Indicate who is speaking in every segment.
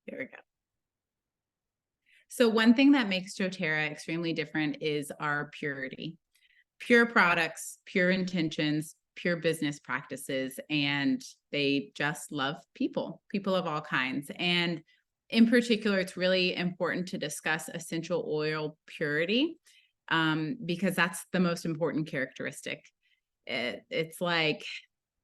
Speaker 1: There we go. So one thing that makes doTERRA extremely different is our purity. Pure products, pure intentions, pure business practices, and they just love people of all kinds. And in particular, it's really important to discuss essential oil purity because that's the most important characteristic. It's like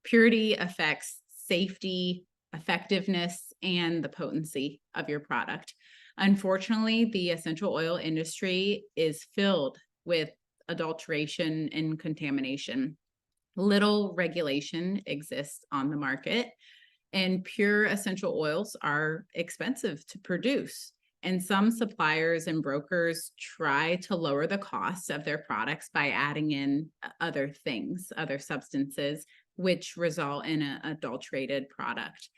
Speaker 1: purity affects safety, effectiveness, and the potency of your product. Unfortunately, the essential oil industry is filled with adulteration and contamination. Little regulation exists on the market, and pure essential oils are expensive to produce. And some suppliers and brokers try to lower the cost of their products by adding in other things, other substances, which result in an adulterated product.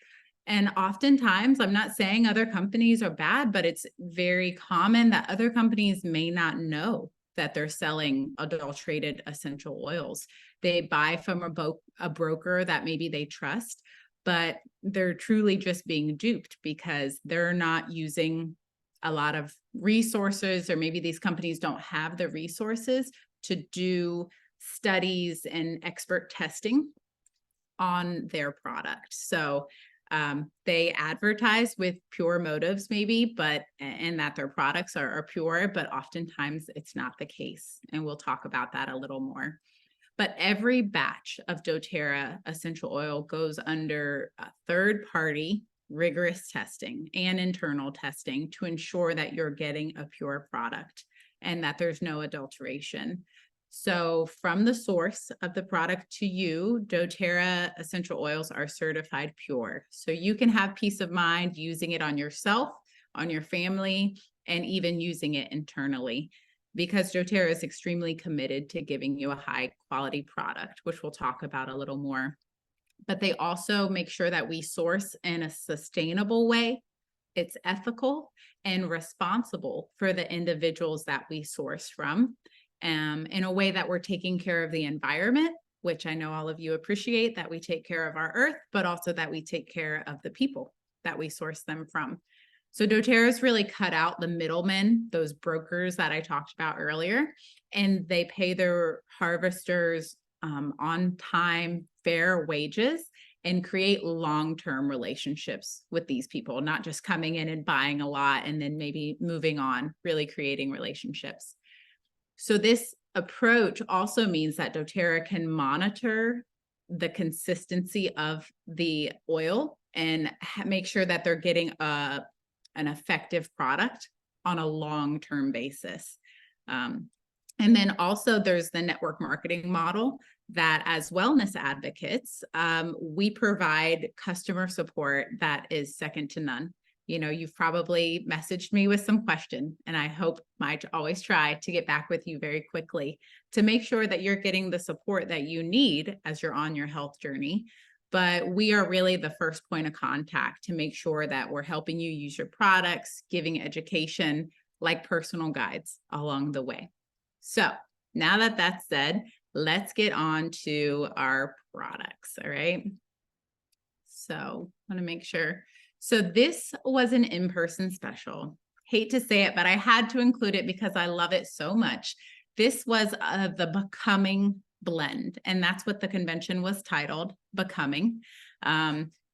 Speaker 1: And oftentimes, I'm not saying other companies are bad, but it's very common that other companies may not know that they're selling adulterated essential oils. They buy from a broker that maybe they trust, but they're truly just being duped because they're not using a lot of resources, or maybe these companies don't have the resources to do studies and expert testing on their product. So they advertise with pure motives maybe, and that their products are pure, but oftentimes it's not the case. And we'll talk about that a little more. But every batch of doTERRA essential oil goes under a third-party rigorous testing and internal testing to ensure that you're getting a pure product and that there's no adulteration. So from the source of the product to you, doTERRA essential oils are certified pure. So you can have peace of mind using it on yourself, on your family, and even using it internally, because doTERRA is extremely committed to giving you a high quality product, which we'll talk about a little more. But they also make sure that we source in a sustainable way. It's ethical and responsible for the individuals that we source from, in a way that we're taking care of the environment, which I know all of you appreciate, that we take care of our earth, but also that we take care of the people that we source them from. So doTERRA's really cut out the middlemen, those brokers that I talked about earlier, and they pay their harvesters on time, fair wages, and create long-term relationships with these people, not just coming in and buying a lot and then maybe moving on, really creating relationships. So this approach also means that doTERRA can monitor the consistency of the oil and make sure that they're getting an effective product on a long-term basis. And then also there's the network marketing model that, as wellness advocates, we provide customer support that is second to none. You know, you've probably messaged me with some question, and I hope I always try to get back with you very quickly to make sure that you're getting the support that you need as you're on your health journey. But we are really the first point of contact to make sure that we're helping you use your products, giving education, like personal guides along the way. So now that that's said, let's get on to our products, all right? So I want to make sure. So this was an in-person special. Hate to say it, but I had to include it because I love it so much. This was the Becoming blend, and that's what the convention was titled, Becoming.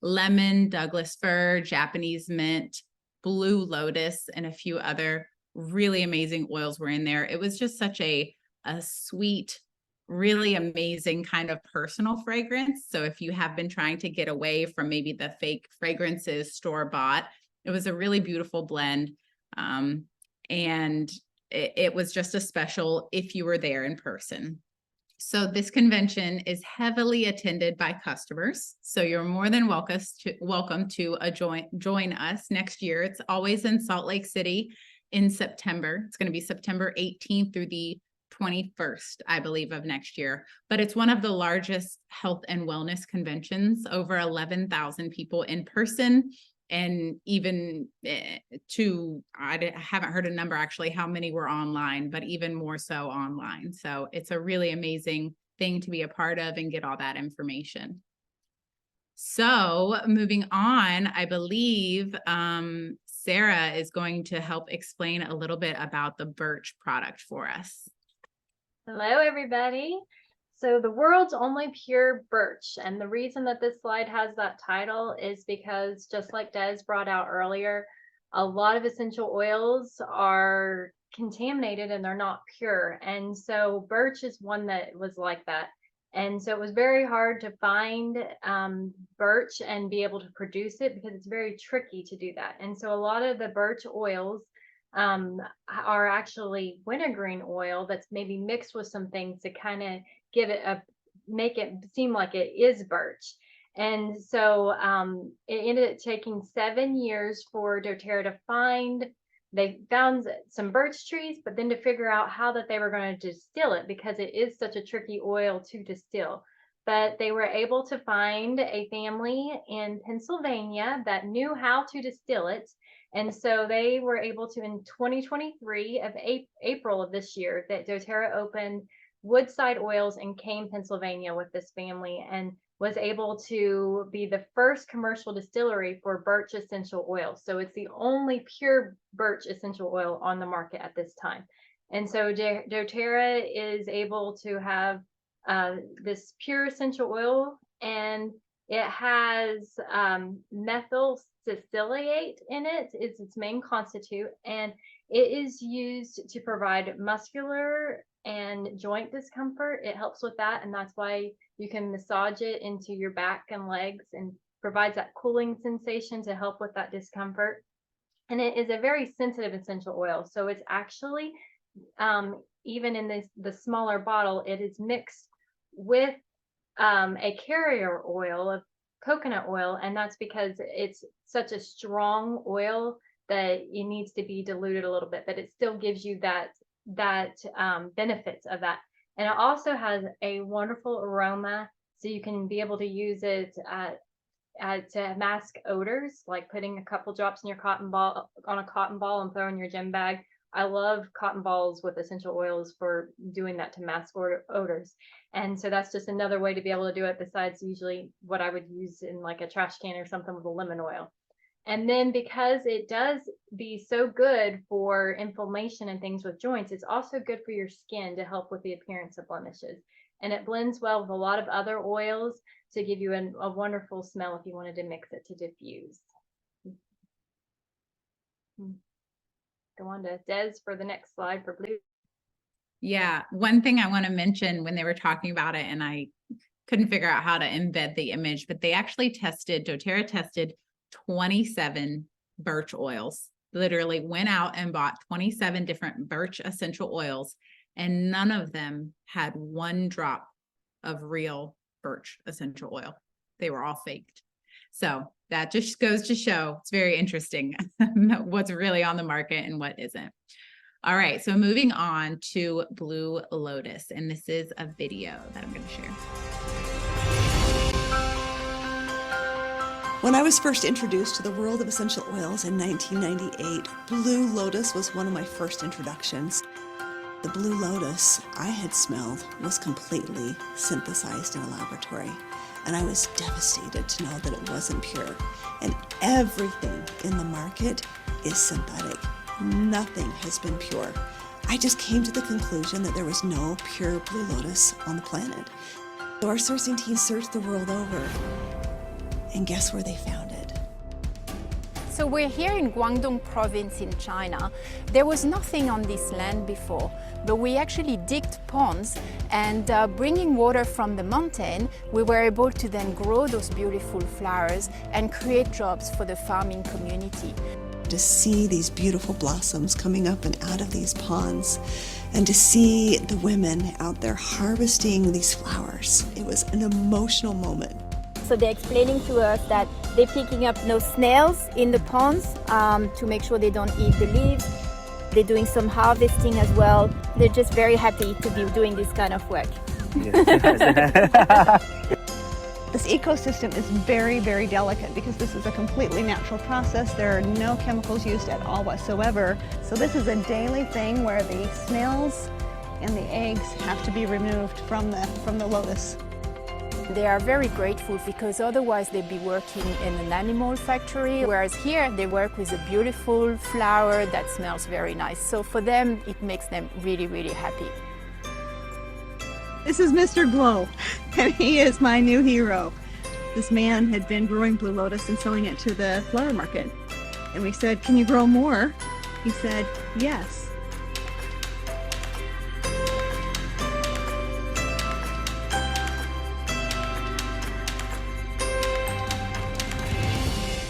Speaker 1: Lemon, Douglas fir, Japanese mint, blue lotus, and a few other really amazing oils were in there. It was just such a sweet, really amazing kind of personal fragrance. So if you have been trying to get away from maybe the fake fragrances store-bought, it was a really beautiful blend. And it was just a special if you were there in person. So this convention is heavily attended by customers. So you're more than welcome to join us next year. It's always in Salt Lake City in September. It's going to be September 18th through the 21st, I believe, of next year. But it's one of the largest health and wellness conventions, over 11,000 people in person. And even I haven't heard a number actually how many were online, but even more so online. So it's a really amazing thing to be a part of and get all that information. So moving on, I believe Sarah is going to help explain a little bit about the birch product for us.
Speaker 2: Hello, everybody. So the world's only pure birch, and the reason that this slide has that title is because, just like Des brought out earlier, a lot of essential oils are contaminated and they're not pure. And so birch is one that was like that. And so it was very hard to find birch and be able to produce it because it's very tricky to do that. And so a lot of the birch oils are actually wintergreen oil that's maybe mixed with some things to kind of give it make it seem like it is birch. And so it ended up taking 7 years for dōTERRA to find. They found some birch trees, but then to figure out how that they were going to distill it, because it is such a tricky oil to distill. But they were able to find a family in Pennsylvania that knew how to distill it. And so they were able to, in 2023 of April of this year, that dōTERRA opened Woodside Oils in Kane, Pennsylvania with this family, and was able to be the first commercial distillery for birch essential oil. So it's the only pure birch essential oil on the market at this time. And so dōTERRA is able to have this pure essential oil, and it has methyl salicylate in it, is its main constituent, and it is used to provide muscular and joint discomfort. It helps with that, and that's why you can massage it into your back and legs and provides that cooling sensation to help with that discomfort. And it is a very sensitive essential oil, so it's actually even in the smaller bottle, it is mixed with a carrier oil of coconut oil, and that's because it's such a strong oil that it needs to be diluted a little bit, but it still gives you that benefits of that. And it also has a wonderful aroma, so you can be able to use it to mask odors, like putting a couple drops in your cotton ball and throwing in your gym bag. I love cotton balls with essential oils for doing that, to mask odors. And so that's just another way to be able to do it, besides usually what I would use in like a trash can or something with a lemon oil. And then because it does be so good for inflammation and things with joints, it's also good for your skin to help with the appearance of blemishes. And it blends well with a lot of other oils to give you a wonderful smell if you wanted to mix it to diffuse. Go on to Des for the next slide for blue.
Speaker 1: Yeah, one thing I want to mention when they were talking about it, and I couldn't figure out how to embed the image, but they actually dōTERRA tested 27 birch oils, literally went out and bought 27 different birch essential oils, and none of them had 1 drop of real birch essential oil. They were all faked. So that just goes to show it's very interesting what's really on the market and what isn't. All right, so moving on to Blue Lotus, and this is a video that I'm going to share.
Speaker 3: When I was first introduced to the world of essential oils in 1998, Blue Lotus was one of my first introductions. The Blue Lotus I had smelled was completely synthesized in a laboratory, and I was devastated to know that it wasn't pure. And everything in the market is synthetic. Nothing has been pure. I just came to the conclusion that there was no pure Blue Lotus on the planet. So our sourcing team searched the world over, and guess where they found it?
Speaker 4: So we're here in Guangdong province in China. There was nothing on this land before, but we actually digged ponds, and bringing water from the mountain, we were able to then grow those beautiful flowers and create jobs for the farming community.
Speaker 3: To see these beautiful blossoms coming up and out of these ponds, and to see the women out there harvesting these flowers, it was an emotional moment.
Speaker 5: So they're explaining to us that they're picking up no snails in the ponds to make sure they don't eat the leaves. They're doing some harvesting as well. They're just very happy to be doing this kind of work.
Speaker 6: This ecosystem is very, very delicate because this is a completely natural process. There are no chemicals used at all whatsoever. So this is a daily thing where the snails and the eggs have to be removed from the lotus.
Speaker 4: They are very grateful because otherwise they'd be working in an animal factory, whereas here they work with a beautiful flower that smells very nice. So for them, it makes them really, really happy.
Speaker 6: This is Mr. Glow, and he is my new hero. This man had been growing blue lotus and selling it to the flower market. And we said, can you grow more? He said, yes.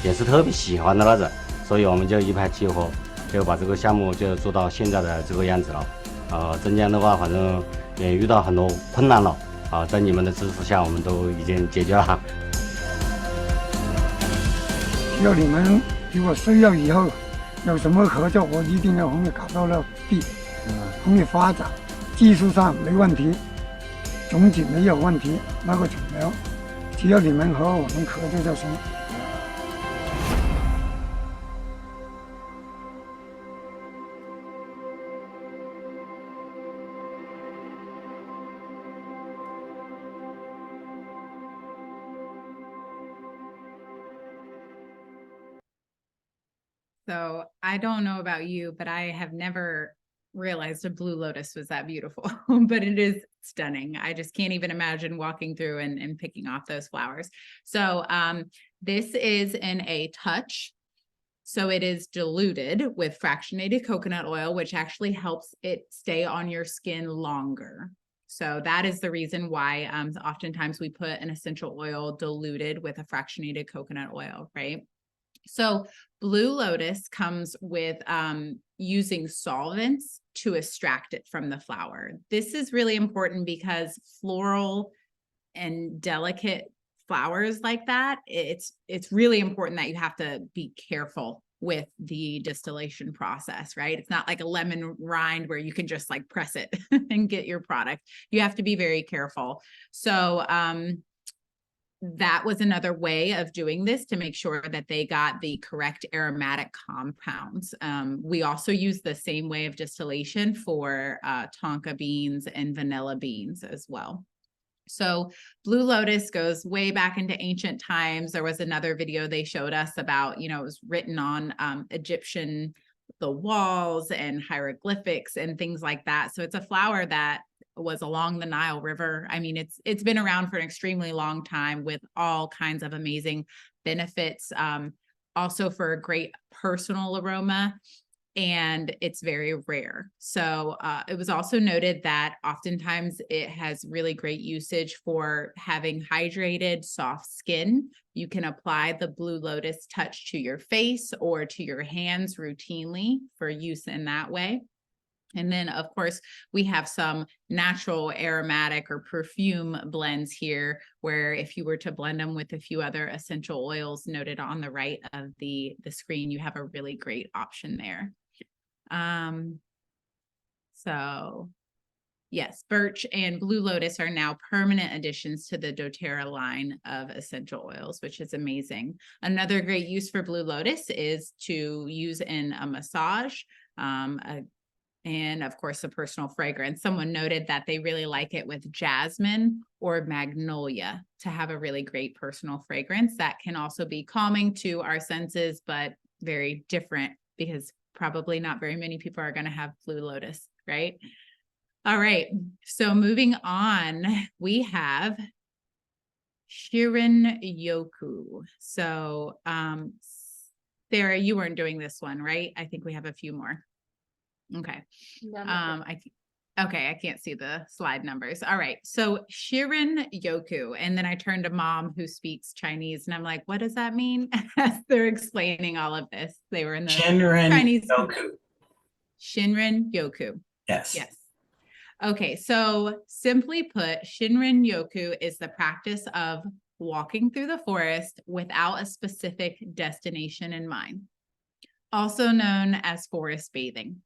Speaker 7: 也是特别喜欢的那种，所以我们就一拍即合，就把这个项目就做到现在的这个样子了。中间的话，反正也遇到很多困难了，在你们的支持下，我们都已经解决了。
Speaker 8: 只要你们如果需要以后有什么合作，我一定要帮你搞到了地，帮你发展，技术上没问题，种子没有问题，那个种苗，只要你们和我们合作就行。
Speaker 1: So I don't know about you, but I have never realized a blue lotus was that beautiful, but it is stunning. I just can't even imagine walking through and picking off those flowers. So this is in a touch. So it is diluted with fractionated coconut oil, which actually helps it stay on your skin longer. So that is the reason why oftentimes we put an essential oil diluted with a fractionated coconut oil, right? So blue lotus comes with using solvents to extract it from the flower. This is really important because floral and delicate flowers like that, it's really important that you have to be careful with the distillation process, right? It's not like a lemon rind where you can just like press it and get your product. You have to be very careful. So that was another way of doing this to make sure that they got the correct aromatic compounds. We also use the same way of distillation for tonka beans and vanilla beans as well. So blue lotus goes way back into ancient times. There was another video they showed us about, it was written on Egyptian, the walls and hieroglyphics and things like that. So it's a flower that was along the Nile River. I mean, it's been around for an extremely long time with all kinds of amazing benefits, also for a great personal aroma, and it's very rare. So it was also noted that oftentimes it has really great usage for having hydrated, soft skin. You can apply the blue lotus touch to your face or to your hands routinely for use in that way. And then, of course, we have some natural aromatic or perfume blends here, where if you were to blend them with a few other essential oils noted on the right of the screen, you have a really great option there. So yes, birch and blue lotus are now permanent additions to the doTERRA line of essential oils, which is amazing. Another great use for blue lotus is to use in a massage, and of course, a personal fragrance. Someone noted that they really like it with jasmine or magnolia to have a really great personal fragrance that can also be calming to our senses, but very different because probably not very many people are going to have blue lotus, right? All right. So moving on, we have Shirin-yoku. So Sarah, you weren't doing this one, right? I think we have a few more. Okay. I can't see the slide numbers. All right. So Shirin-yoku. And then I turned to Mom who speaks Chinese and I'm like, what does that mean? As they're explaining all of this. They were in the Chinese. Shirin-yoku.
Speaker 9: Yes.
Speaker 1: Yes. Okay. So simply put, Shirin-yoku is the practice of walking through the forest without a specific destination in mind, also known as forest bathing.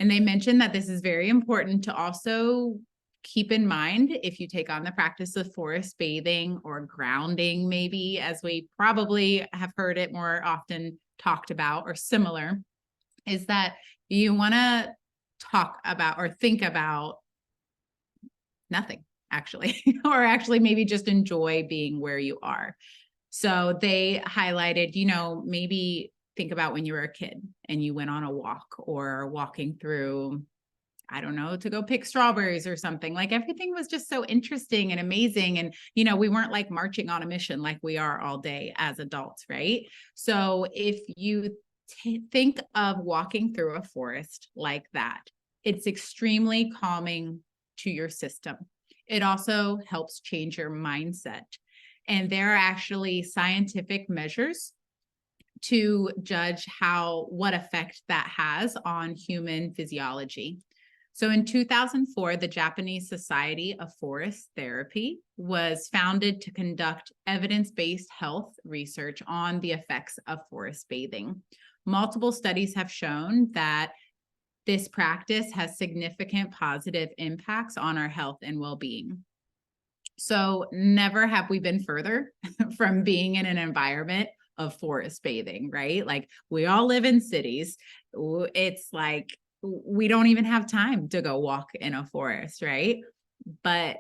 Speaker 1: And they mentioned that this is very important to also keep in mind if you take on the practice of forest bathing or grounding, maybe, as we probably have heard it more often talked about or similar, is that you want to talk about or think about nothing. actually, or actually maybe just enjoy being where you are. So they highlighted, maybe think about when you were a kid and you went on a walk or walking through, I don't know, to go pick strawberries or something. Like everything was just so interesting and amazing. And, we weren't like marching on a mission like we are all day as adults, right? So if you think of walking through a forest like that, it's extremely calming to your system. It also helps change your mindset. And there are actually scientific measures to judge what effect that has on human physiology. So in 2004, the Japanese Society of Forest Therapy was founded to conduct evidence-based health research on the effects of forest bathing. Multiple studies have shown that this practice has significant positive impacts on our health and well-being. So never have we been further from being in an environment of forest bathing, right? Like we all live in cities. It's like we don't even have time to go walk in a forest, right? But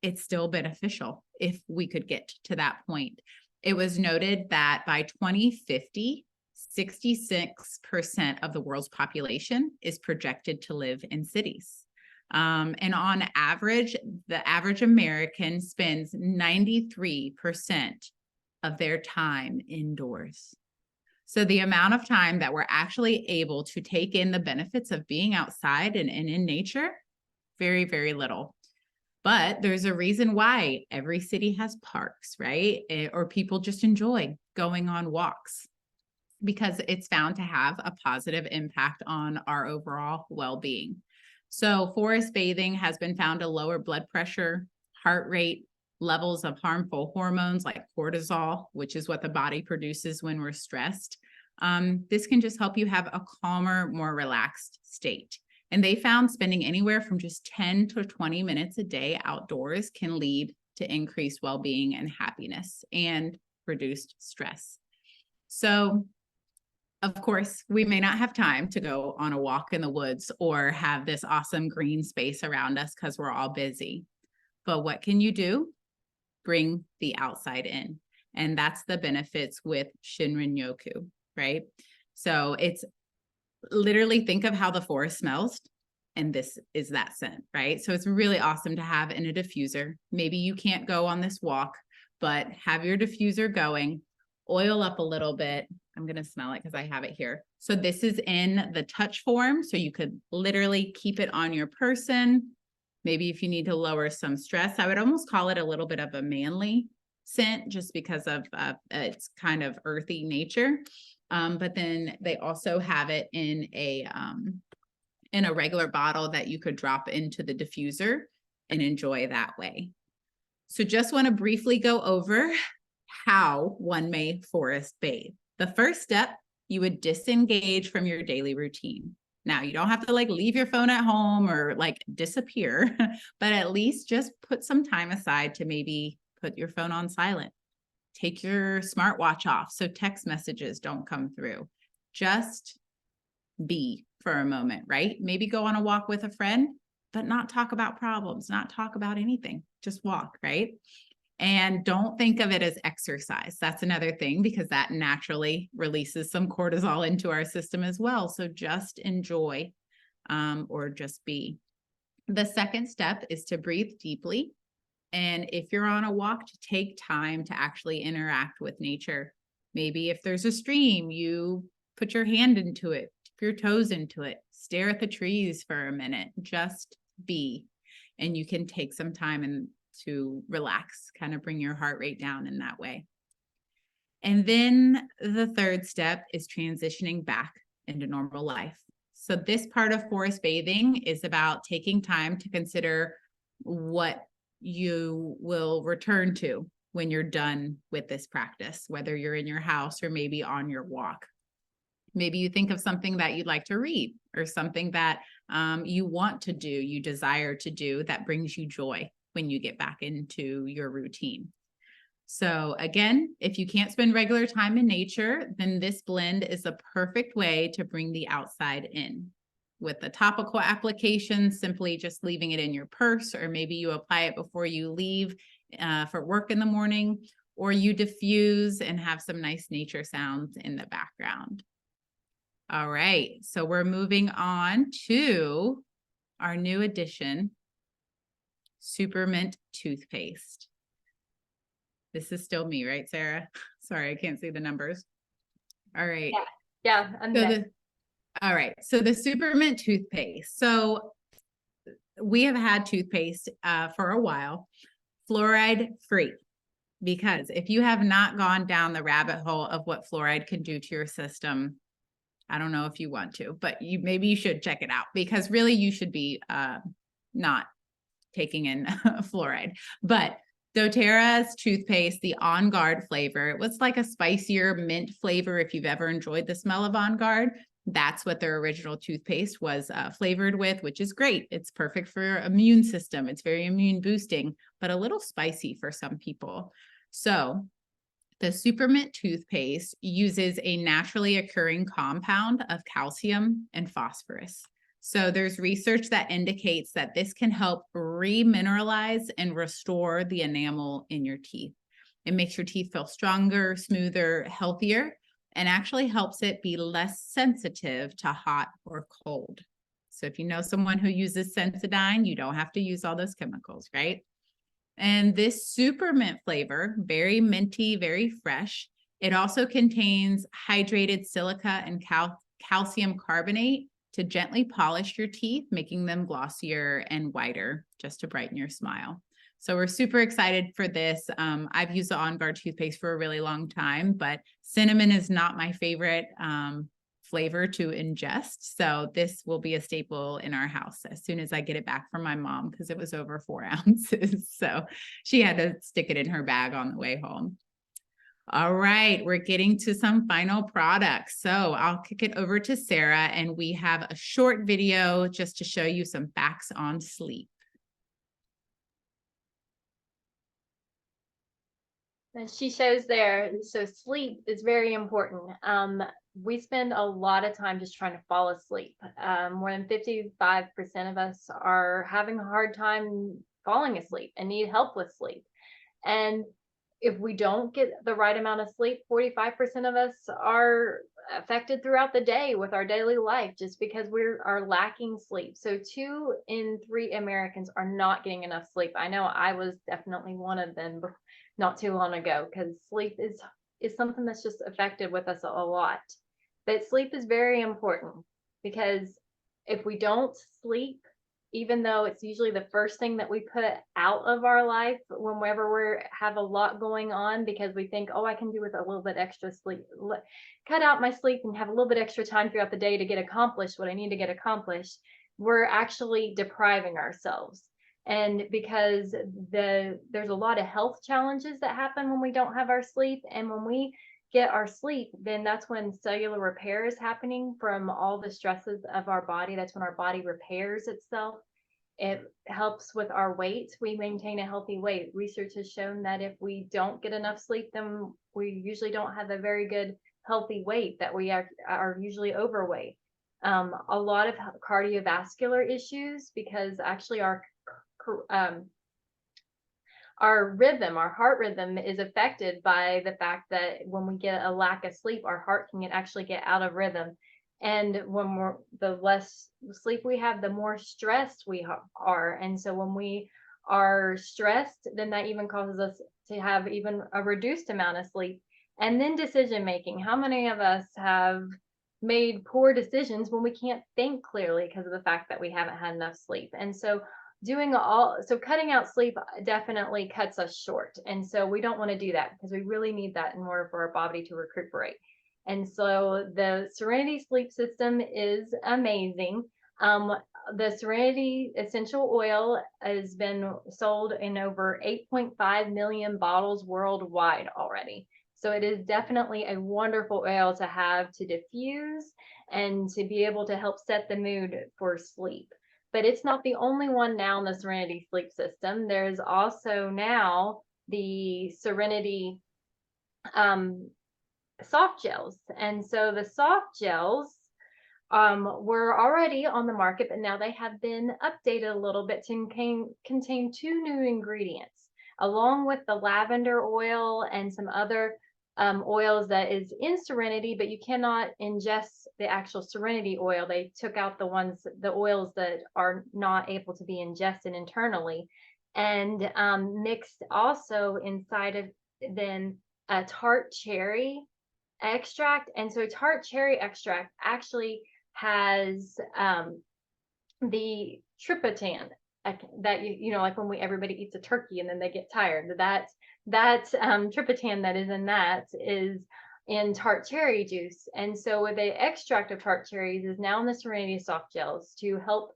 Speaker 1: it's still beneficial if we could get to that point. It was noted that by 2050, 66% of the world's population is projected to live in cities. And on average, the average American spends 93% of their time indoors. So the amount of time that we're actually able to take in the benefits of being outside and in nature, very, very little. But there's a reason why every city has parks, right? Or people just enjoy going on walks, because it's found to have a positive impact on our overall well-being. So forest bathing has been found to lower blood pressure, heart rate, levels of harmful hormones like cortisol, which is what the body produces when we're stressed. This can just help you have a calmer, more relaxed state. And they found spending anywhere from just 10 to 20 minutes a day outdoors can lead to increased well-being and happiness and reduced stress. So of course, we may not have time to go on a walk in the woods or have this awesome green space around us because we're all busy. But what can you do? Bring the outside in. And that's the benefits with Shinrin-yoku, right? So it's literally, think of how the forest smells, and this is that scent, right? So it's really awesome to have in a diffuser. Maybe you can't go on this walk, but have your diffuser going, oil up a little bit. I'm going to smell it because I have it here. So this is in the touch form. So you could literally keep it on your person. Maybe if you need to lower some stress, I would almost call it a little bit of a manly scent just because of its kind of earthy nature. But then they also have it in a regular bottle that you could drop into the diffuser and enjoy that way. So just want to briefly go over how one may forest bathe. The first step, you would disengage from your daily routine. Now, you don't have to like leave your phone at home or like disappear, but at least just put some time aside to maybe put your phone on silent. Take your smartwatch off so text messages don't come through. Just be for a moment, right? Maybe go on a walk with a friend, but not talk about problems, not talk about anything, just walk, right? And don't think of it as exercise. That's another thing, because that naturally releases some cortisol into our system as well. So just enjoy or just be. The second step is to breathe deeply. And if you're on a walk, to take time to actually interact with nature. Maybe if there's a stream, you put your hand into it, dip your toes into it, stare at the trees for a minute, just be. And you can take some time to relax, kind of bring your heart rate down in that way. And then the third step is transitioning back into normal life. So this part of forest bathing is about taking time to consider what you will return to when you're done with this practice, whether you're in your house or maybe on your walk. Maybe you think of something that you'd like to read or something that you want to do, you desire to do, that brings you joy when you get back into your routine. So again, if you can't spend regular time in nature, then this blend is the perfect way to bring the outside in. with the topical application, simply just leaving it in your purse, or maybe you apply it before you leave for work in the morning, or you diffuse and have some nice nature sounds in the background. All right, so we're moving on to our new addition, Super Mint toothpaste. This is still me, right, Sarah? Sorry, I can't see the numbers. All right.
Speaker 2: Yeah, I'm next.
Speaker 1: All right, so the Super Mint toothpaste. So we have had toothpaste for a while, fluoride free, because if you have not gone down the rabbit hole of what fluoride can do to your system, I don't know if you want to, but maybe you should check it out, because really you should be not taking in fluoride. But dōTERRA's toothpaste, the On Guard flavor, it was like a spicier mint flavor. If you've ever enjoyed the smell of On Guard, that's what their original toothpaste was flavored with, which is great. It's perfect for immune system. It's very immune boosting, but a little spicy for some people. So the Super Mint toothpaste uses a naturally occurring compound of calcium and phosphorus. So there's research that indicates that this can help remineralize and restore the enamel in your teeth. It makes your teeth feel stronger, smoother, healthier, and actually helps it be less sensitive to hot or cold. So if you know someone who uses Sensodyne, you don't have to use all those chemicals, right? And this Super Mint flavor, very minty, very fresh. It also contains hydrated silica and calcium carbonate to gently polish your teeth, making them glossier and whiter, just to brighten your smile. So we're super excited for this. I've used the On Guard toothpaste for a really long time, but cinnamon is not my favorite flavor to ingest. So this will be a staple in our house as soon as I get it back from my mom, because it was over 4 ounces. So she had to stick it in her bag on the way home. All right, we're getting to some final products. So I'll kick it over to Sarah, and we have a short video just to show you some facts on sleep.
Speaker 2: And she shows there, so sleep is very important. We spend a lot of time just trying to fall asleep. More than 55% of us are having a hard time falling asleep and need help with sleep. And if we don't get the right amount of sleep, 45% of us are affected throughout the day with our daily life just because we are lacking sleep. So 2 in 3 Americans are not getting enough sleep. I know I was definitely one of them not too long ago, because sleep is something that's just affected with us a lot. But sleep is very important, because if we don't sleep, even though it's usually the first thing that we put out of our life whenever we have a lot going on, because we think, oh, I can do with a little bit extra sleep, cut out my sleep and have a little bit extra time throughout the day to get accomplished what I need to get accomplished, we're actually depriving ourselves. And because there's a lot of health challenges that happen when we don't have our sleep, and when we get our sleep, then that's when cellular repair is happening from all the stresses of our body. That's when our body repairs itself. It helps with our weight. We maintain a healthy weight. Research has shown that if we don't get enough sleep, then we usually don't have a very good healthy weight, that we are usually overweight. A lot of cardiovascular issues, because actually our heart rhythm is affected by the fact that when we get a lack of sleep, our heart can actually get out of rhythm. And when the less sleep we have, the more stressed we are. And so when we are stressed, then that even causes us to have even a reduced amount of sleep. And then decision making. How many of us have made poor decisions when we can't think clearly because of the fact that we haven't had enough sleep? And so cutting out sleep definitely cuts us short. And so we don't want to do that, because we really need that in order for our body to recuperate. And so the Serenity sleep system is amazing. The Serenity essential oil has been sold in over 8.5 million bottles worldwide already. So it is definitely a wonderful oil to have to diffuse and to be able to help set the mood for sleep. But it's not the only one now in the Serenity sleep system. There's also now the Serenity soft gels. And so the soft gels were already on the market, but now they have been updated a little bit to contain 2 new ingredients, along with the lavender oil and some other oils that is in Serenity, but you cannot ingest the actual Serenity oil. They took out the oils that are not able to be ingested internally, and mixed also inside of then a tart cherry extract. And so tart cherry extract actually has the tryptophan that you know, like when everybody eats a turkey and then they get tired, that tryptophan that is in that is in tart cherry juice. And so with the extract of tart cherries is now in the Serenity soft gels to help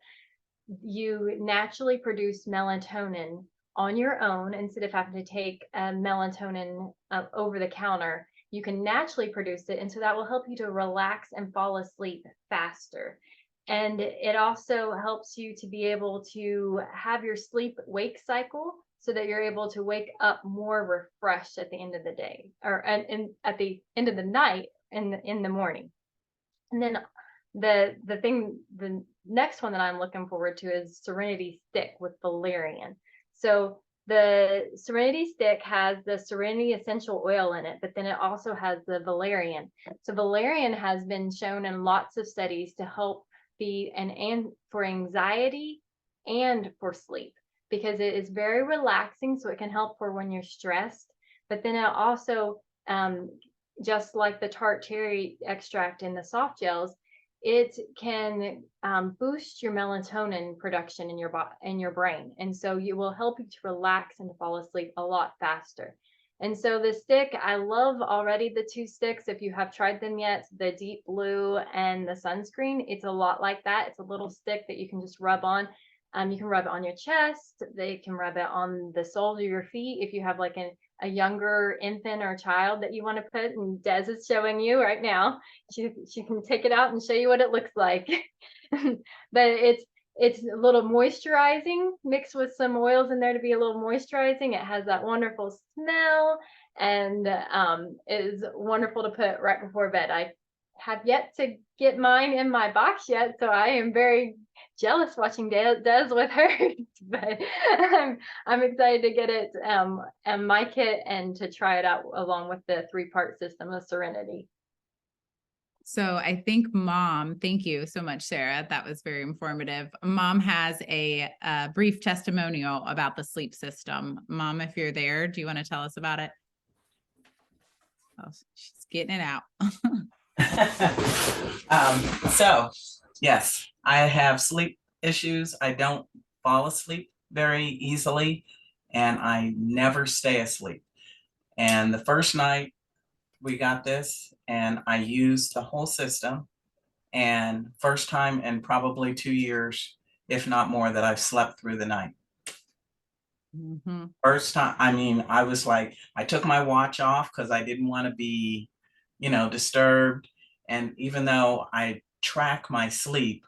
Speaker 2: you naturally produce melatonin on your own instead of having to take melatonin over the counter. You can naturally produce it, and so that will help you to relax and fall asleep faster. And it also helps you to be able to have your sleep wake cycle so that you're able to wake up more refreshed at the end of the day, or at the end of the night in the morning. And then the next one that I'm looking forward to is Serenity Stick with valerian. So the Serenity Stick has the Serenity essential oil in it, but then it also has the valerian. So valerian has been shown in lots of studies to help and for anxiety and for sleep, because it is very relaxing, so it can help for when you're stressed. But then it also, just like the tart cherry extract in the soft gels, it can boost your melatonin production in your brain, and so it will help you to relax and to fall asleep a lot faster. And so the stick, I love already the 2 sticks. If you have tried them yet, the deep blue and the sunscreen, it's a lot like that. It's a little stick that you can just rub on. You can rub it on your chest. They can rub it on the soles of your feet if you have like a younger infant or child that you want to put. And Des is showing you right now. She can take it out and show you what it looks like. But it's a little moisturizing, mixed with some oils in there to be a little moisturizing. It has that wonderful smell, and is wonderful to put right before bed. I have yet to get mine in my box yet, so I am very jealous watching Des with hers. But I'm excited to get it in my kit and to try it out along with the 3-part system of Serenity.
Speaker 1: So I think Mom, thank you so much, Sarah. That was very informative. Mom has a brief testimonial about the sleep system. Mom, if you're there, do you want to tell us about it? Oh, she's getting it out.
Speaker 9: So yes, I have sleep issues. I don't fall asleep very easily, and I never stay asleep. And the first night we got this, and I used the whole system, and first time in probably 2 years, if not more, that I've slept through the night. First time, I mean, I was like, I took my watch off because I didn't want to be, you know, disturbed. And even though I track my sleep,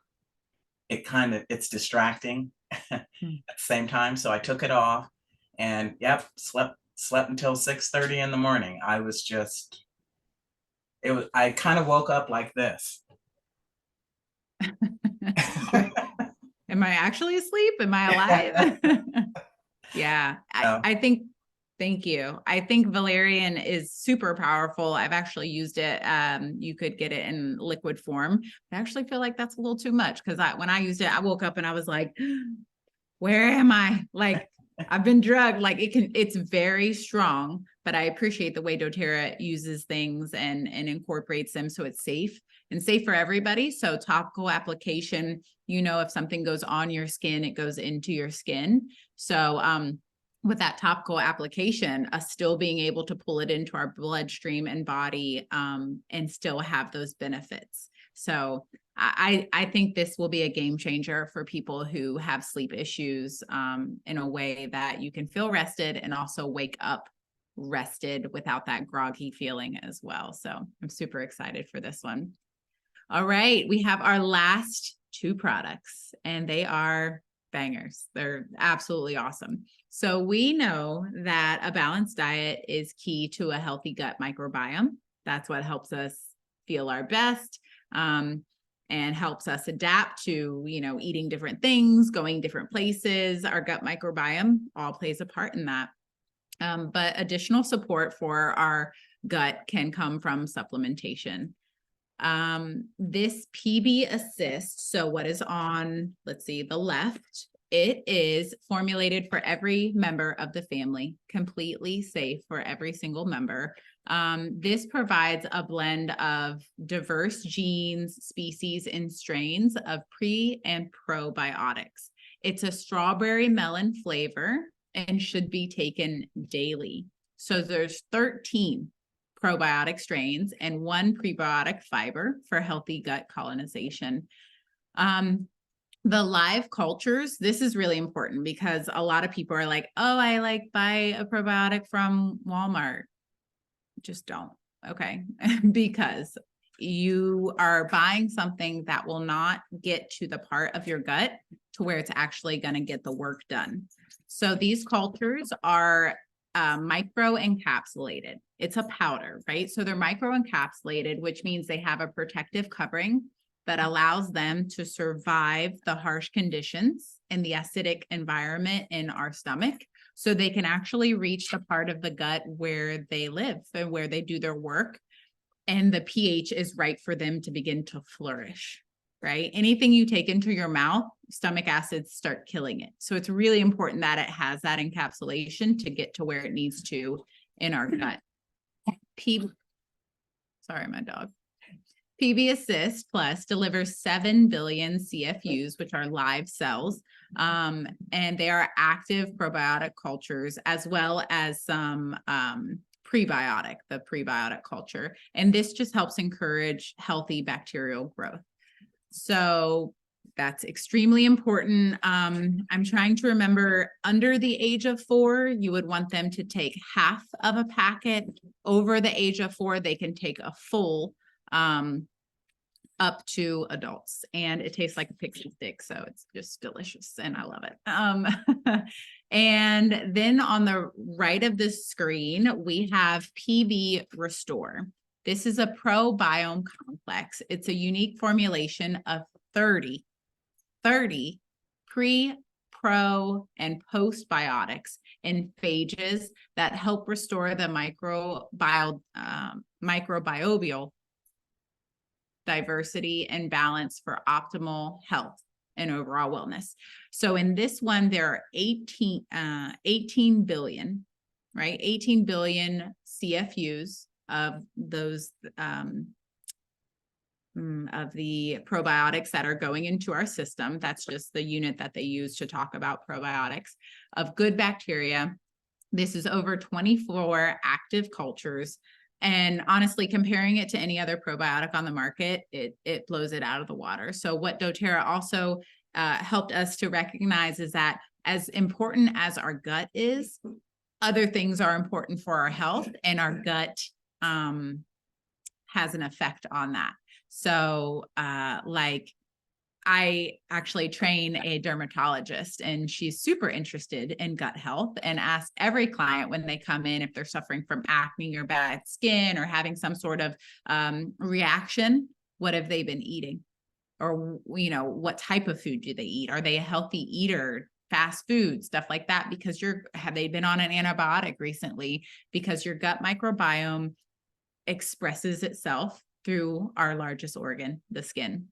Speaker 9: it's distracting at the same time. So I took it off, and yep, slept until 6:30 in the morning. I was just, I kind of woke up like this.
Speaker 1: Am I actually asleep? Am I alive? Yeah, I think, thank you. I think valerian is super powerful. I've actually used it. You could get it in liquid form. I actually feel like that's a little too much, because when I used it, I woke up and I was like, where am I? Like, I've been drugged. Like, it's very strong, but I appreciate the way dōTERRA uses things and incorporates them so it's safe for everybody. So topical application, you know, if something goes on your skin, it goes into your skin. So with that topical application, us still being able to pull it into our bloodstream and body and still have those benefits. So I think this will be a game changer for people who have sleep issues in a way that you can feel rested and also wake up rested without that groggy feeling as well. So I'm super excited for this one. All right, we have our last 2 products, and they are bangers. They're absolutely awesome. So we know that a balanced diet is key to a healthy gut microbiome. That's what helps us feel our best. and helps us adapt to, you know, eating different things, going different places. Our gut microbiome all plays a part in that. But additional support for our gut can come from supplementation. This PB Assist, so what is on, let's see, the left, it is formulated for every member of the family, completely safe for every single member. This provides a blend of diverse genes, species, and strains of pre and probiotics. It's a strawberry melon flavor and should be taken daily. So there's 13 probiotic strains and 1 prebiotic fiber for healthy gut colonization. The live cultures, this is really important because a lot of people are like, oh, I like buy a probiotic from Walmart. Just don't, okay? Because you are buying something that will not get to the part of your gut to where it's actually going to get the work done. So these cultures are micro encapsulated. It's a powder, right? So they're micro encapsulated, which means they have a protective covering that allows them to survive the harsh conditions in the acidic environment in our stomach. So they can actually reach the part of the gut where they live and where they do their work. And the pH is right for them to begin to flourish, right? Anything you take into your mouth, stomach acids start killing it. So it's really important that it has that encapsulation to get to where it needs to in our gut. Sorry, my dog. PB Assist Plus delivers 7 billion CFUs, which are live cells, and they are active probiotic cultures as well as some the prebiotic culture. And this just helps encourage healthy bacterial growth. So that's extremely important. I'm trying to remember, under the age of 4, you would want them to take half of a packet. Over the age of 4, they can take a full up to adults, and it tastes like a pixie stick, so it's just delicious and I love it. And then on the right of the screen we have PB Restore. This is a probiome complex. It's a unique formulation of 30 pre, pro, and postbiotics and phages that help restore the microbial diversity and balance for optimal health and overall wellness. So in this one, there are 18 billion, right? 18 billion CFUs of those of the probiotics that are going into our system. That's just the unit that they use to talk about probiotics of good bacteria. This is over 24 active cultures. And honestly, comparing it to any other probiotic on the market, it blows it out of the water. So what dōTERRA also helped us to recognize is that as important as our gut is, other things are important for our health, and our gut has an effect on that. So like I actually train a dermatologist, and she's super interested in gut health and asks every client when they come in if they're suffering from acne or bad skin or having some sort of reaction, what have they been eating? Or, you know, what type of food do they eat? Are they a healthy eater? Fast food, stuff like that, because have they been on an antibiotic recently? Because your gut microbiome expresses itself through our largest organ, the skin.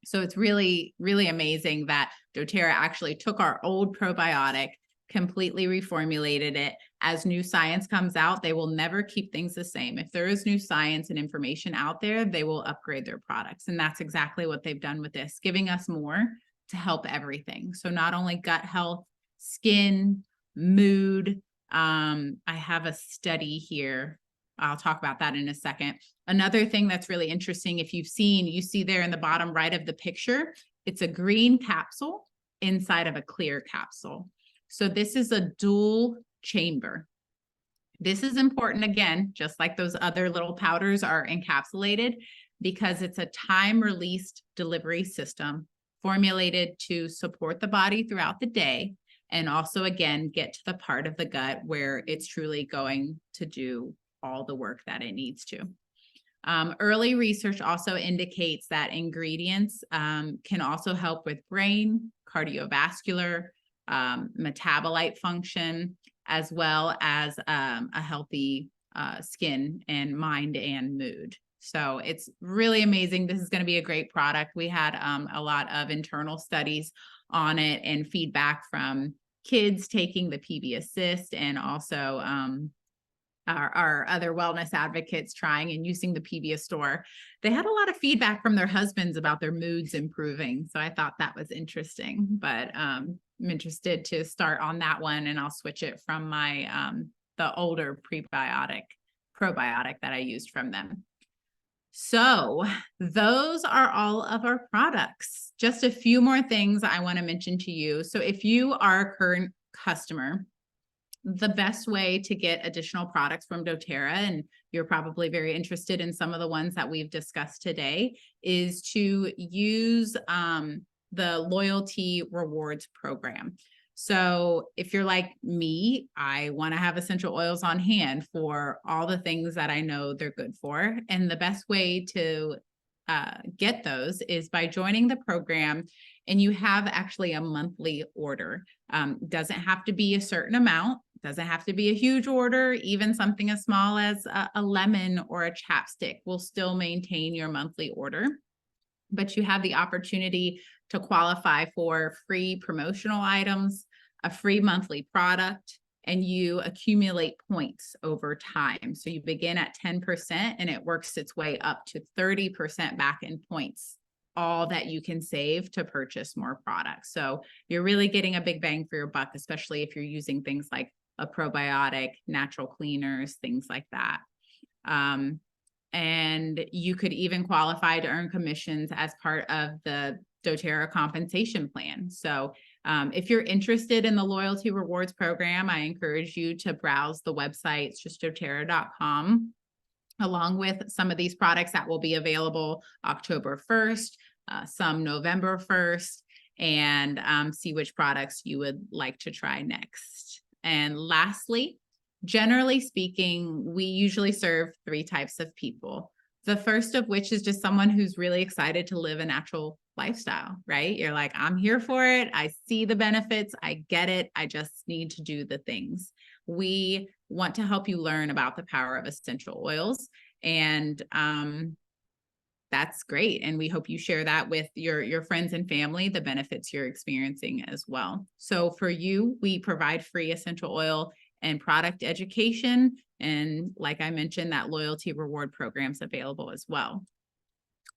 Speaker 1: So it's really, really amazing that dōTERRA actually took our old probiotic, completely reformulated it. As new science comes out, they will never keep things the same. If there is new science and information out there, they will upgrade their products. And that's exactly what they've done with this, giving us more to help everything. So not only gut health, skin, mood. I have a study here. I'll talk about that in a second. Another thing that's really interesting, if you see there in the bottom right of the picture, it's a green capsule inside of a clear capsule. So this is a dual chamber. This is important, again, just like those other little powders are encapsulated, because it's a time-released delivery system formulated to support the body throughout the day, and also, again, get to the part of the gut where it's truly going to do all the work that it needs to. Early research also indicates that ingredients can also help with brain, cardiovascular, metabolite function, as well as a healthy skin and mind and mood. So it's really amazing. This is going to be a great product. We had a lot of internal studies on it and feedback from kids taking the PB Assist, and also our other wellness advocates trying and using the PB Store. They had a lot of feedback from their husbands about their moods improving. So I thought that was interesting, but I'm interested to start on that one, and I'll switch it from my the older probiotic that I used from them. So those are all of our products. Just a few more things I want to mention to you. So if you are a current customer, the best way to get additional products from doTERRA, and you're probably very interested in some of the ones that we've discussed today, is to use the loyalty rewards program. So if you're like me, I want to have essential oils on hand for all the things that I know they're good for. And the best way to get those is by joining the program, and you have actually a monthly order. Doesn't have to be a certain amount, doesn't have to be a huge order. Even something as small as a lemon or a chapstick will still maintain your monthly order. But you have the opportunity to qualify for free promotional items, a free monthly product, and you accumulate points over time. So you begin at 10% and it works its way up to 30% back in points, all that you can save to purchase more products. So you're really getting a big bang for your buck, especially if you're using things like a probiotic, natural cleaners, things like that. And you could even qualify to earn commissions as part of the doTERRA compensation plan. So if you're interested in the loyalty rewards program, I encourage you to browse the website. It's just doTERRA.com, along with some of these products that will be available October 1st, some November 1st, and see which products you would like to try next. And lastly, generally speaking, we usually serve 3 types of people. The first of which is just someone who's really excited to live a natural lifestyle, right? You're like, I'm here for it. I see the benefits. I get it. I just need to do the things. We want to help you learn about the power of essential oils, and that's great. And we hope you share that with your friends and family, the benefits you're experiencing as well. So for you, we provide free essential oil and product education. And like I mentioned, that loyalty reward program is available as well.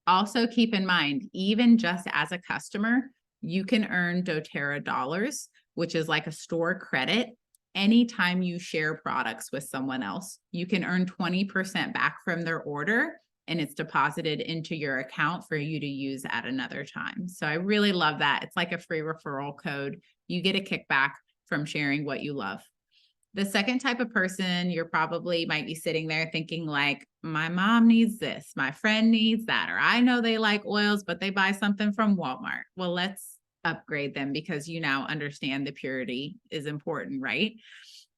Speaker 1: Also keep in mind, even just as a customer, you can earn doTERRA dollars, which is like a store credit. Anytime you share products with someone else, you can earn 20% back from their order, and it's deposited into your account for you to use at another time. So I really love that. It's like a free referral code. You get a kickback from sharing what you love. The second type of person, you're probably might be sitting there thinking like, my mom needs this, my friend needs that, or I know they like oils, but they buy something from Walmart. Well, let's upgrade them, because you now understand the purity is important, right?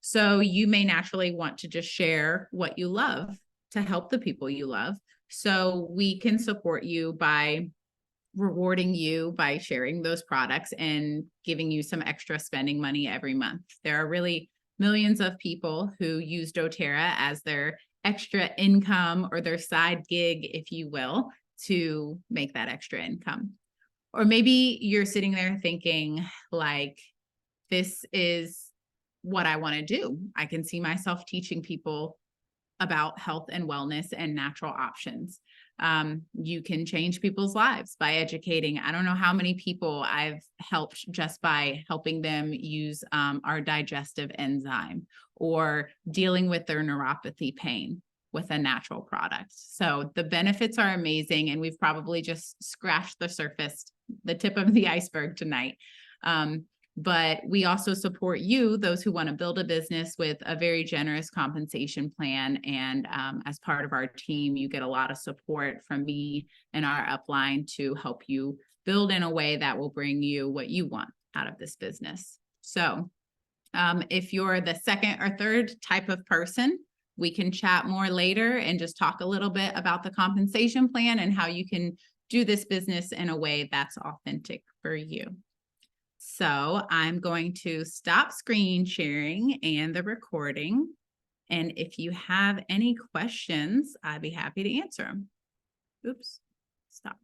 Speaker 1: So you may naturally want to just share what you love to help the people you love. So we can support you by rewarding you by sharing those products and giving you some extra spending money every month. There are really millions of people who use doTERRA as their extra income, or their side gig, if you will, to make that extra income. Or maybe you're sitting there thinking like, this is what I want to do. I can see myself teaching people about health and wellness and natural options. You can change people's lives by educating. I don't know how many people I've helped just by helping them use our digestive enzyme, or dealing with their neuropathy pain with a natural product. So the benefits are amazing, and we've probably just scratched the surface, the tip of the iceberg tonight. But we also support you, those who want to build a business, with a very generous compensation plan. And as part of our team, you get a lot of support from me and our upline to help you build in a way that will bring you what you want out of this business. So if you're the second or third type of person, we can chat more later and just talk a little bit about the compensation plan and how you can do this business in a way that's authentic for you. So I'm going to stop screen sharing and the recording. And if you have any questions, I'd be happy to answer them. Oops, stop.